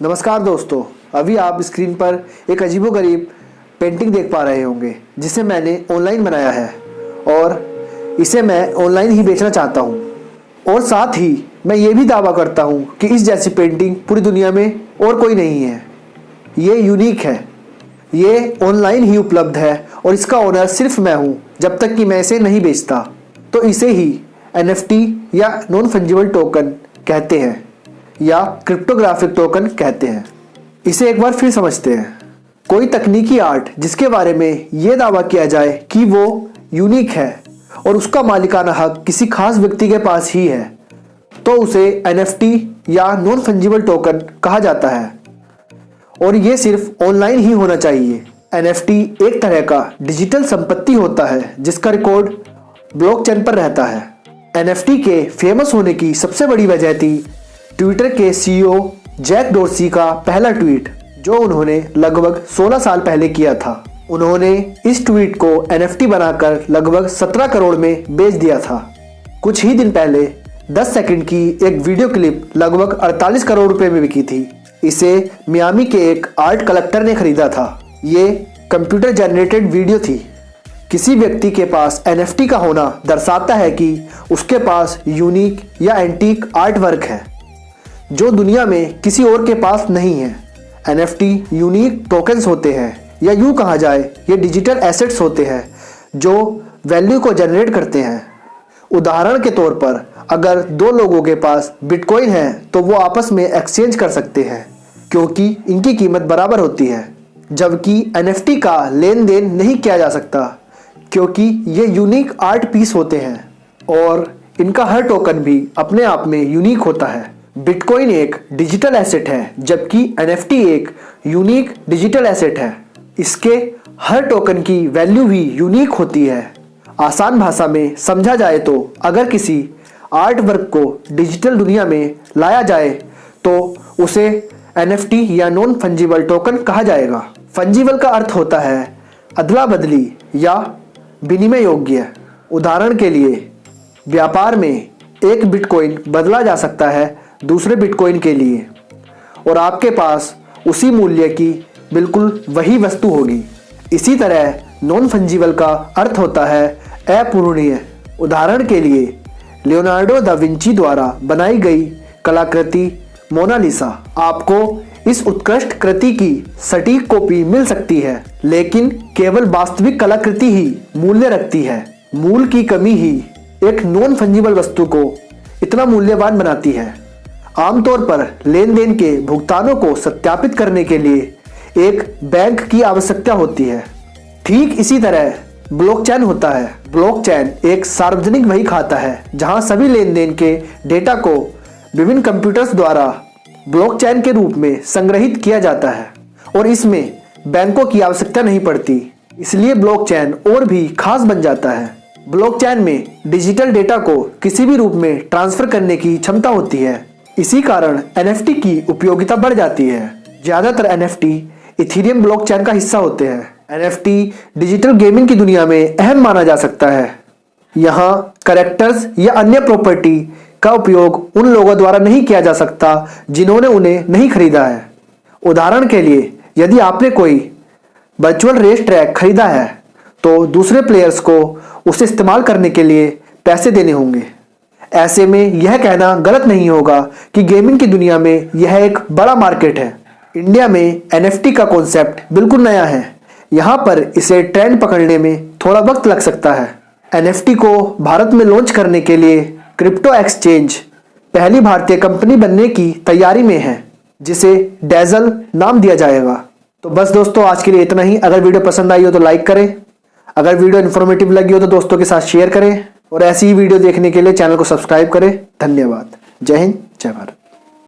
नमस्कार दोस्तों, अभी आप स्क्रीन पर एक अजीबोगरीब पेंटिंग देख पा रहे होंगे जिसे मैंने ऑनलाइन बनाया है और इसे मैं ऑनलाइन ही बेचना चाहता हूँ। और साथ ही मैं ये भी दावा करता हूँ कि इस जैसी पेंटिंग पूरी दुनिया में और कोई नहीं है। ये यूनिक है, ये ऑनलाइन ही उपलब्ध है और इसका ओनर सिर्फ मैं हूँ जब तक कि मैं इसे नहीं बेचता। तो इसे ही NFT या नॉन फंजिबल टोकन कहते हैं या क्रिप्टोग्राफिक टोकन कहते हैं। इसे एक बार फिर समझते हैं। कोई तकनीकी आर्ट जिसके बारे में यह दावा किया जाए कि वो यूनिक है और उसका मालिकाना हक किसी खास व्यक्ति के पास ही है, तो उसे NFT या नॉन फंजिबल टोकन कहा जाता है। और ये सिर्फ ऑनलाइन ही होना चाहिए। NFT एक तरह का डिजिटल संपत्ति होता है जिसका रिकॉर्ड ब्लॉकचेन पर रहता है। NFT के फेमस होने की सबसे बड़ी वजह थी ट्विटर के CEO जैक डोर्सी का पहला ट्वीट, जो उन्होंने लगभग 16 साल पहले किया था। उन्होंने इस ट्वीट को NFT बनाकर लगभग 17 करोड़ में बेच दिया था। कुछ ही दिन पहले 10 सेकंड की एक वीडियो क्लिप लगभग 48 करोड़ रुपए में बिकी थी। इसे मियामी के एक आर्ट कलेक्टर ने खरीदा था। ये कंप्यूटर जनरेटेड वीडियो थी। किसी व्यक्ति के पास NFT का होना दर्शाता है कि उसके पास यूनिक या एंटीक आर्ट वर्क है जो दुनिया में किसी और के पास नहीं है। NFT यूनिक टोकन्स होते हैं, या यूँ कहा जाए ये डिजिटल एसेट्स होते हैं जो वैल्यू को जनरेट करते हैं। उदाहरण के तौर पर अगर दो लोगों के पास बिटकॉइन है तो वो आपस में एक्सचेंज कर सकते हैं क्योंकि इनकी कीमत बराबर होती है, जबकि NFT का लेन देन नहीं किया जा सकता क्योंकि ये यूनिक आर्ट पीस होते हैं और इनका हर टोकन भी अपने आप में यूनिक होता है। बिटकॉइन एक डिजिटल एसेट है जबकि NFT एक यूनिक डिजिटल एसेट है। इसके हर टोकन की वैल्यू भी यूनिक होती है। आसान भाषा में समझा जाए तो अगर किसी आर्ट वर्क को डिजिटल दुनिया में लाया जाए तो उसे NFT या नॉन फंजिबल टोकन कहा जाएगा। फंजिबल का अर्थ होता है अदला बदली या विनिमय योग्य। उदाहरण के लिए व्यापार में एक बिटकॉइन बदला जा सकता है दूसरे बिटकॉइन के लिए और आपके पास उसी मूल्य की बिल्कुल वही वस्तु होगी। इसी तरह नॉन फंजिबल का अर्थ होता है अपूरणीय। उदाहरण के लिए लियोनार्डो दा विंची द्वारा बनाई गई कलाकृति मोनालिसा, आपको इस उत्कृष्ट कृति की सटीक कॉपी मिल सकती है, लेकिन केवल वास्तविक कलाकृति ही मूल्य रखती है। मूल की कमी ही एक नॉन फंजिबल वस्तु को इतना मूल्यवान बनाती है। आमतौर पर लेन देन के भुगतानों को सत्यापित करने के लिए एक बैंक की आवश्यकता होती है। ठीक इसी तरह ब्लॉकचेन होता है। ब्लॉकचेन एक सार्वजनिक बही खाता है जहां सभी लेन देन के डेटा को विभिन्न कंप्यूटर्स द्वारा ब्लॉकचेन के रूप में संग्रहित किया जाता है और इसमें बैंकों की आवश्यकता नहीं पड़ती। इसलिए ब्लॉकचेन और भी खास बन जाता है। ब्लॉकचेन में डिजिटल डेटा को किसी भी रूप में ट्रांसफर करने की क्षमता होती है। इसी कारण NFT की उपयोगिता बढ़ जाती है। ज्यादातर NFT इथेरियम ब्लॉकचेन का हिस्सा होते हैं। NFT डिजिटल गेमिंग की दुनिया में अहम माना जा सकता है। यहाँ कैरेक्टर्स या अन्य प्रॉपर्टी का उपयोग उन लोगों द्वारा नहीं किया जा सकता जिन्होंने उन्हें नहीं खरीदा है। उदाहरण के लिए यदि आपने कोई वर्चुअल रेस ट्रैक खरीदा है तो दूसरे प्लेयर्स को उसे इस्तेमाल करने के लिए पैसे देने होंगे। ऐसे में यह कहना गलत नहीं होगा कि गेमिंग की दुनिया में यह एक बड़ा मार्केट है। इंडिया में NFT का कॉन्सेप्ट बिल्कुल नया है। यहाँ पर इसे ट्रेंड पकड़ने में थोड़ा वक्त लग सकता है। NFT को भारत में लॉन्च करने के लिए क्रिप्टो एक्सचेंज पहली भारतीय कंपनी बनने की तैयारी में है जिसे डेजल नाम दिया जाएगा। तो बस दोस्तों, आज के लिए इतना ही। अगर वीडियो पसंद आई हो तो लाइक करें, अगर वीडियो इन्फॉर्मेटिव लगी हो तो दोस्तों के साथ शेयर करें और ऐसी ही वीडियो देखने के लिए चैनल को सब्सक्राइब करें। धन्यवाद। जय हिंद, जय भारत।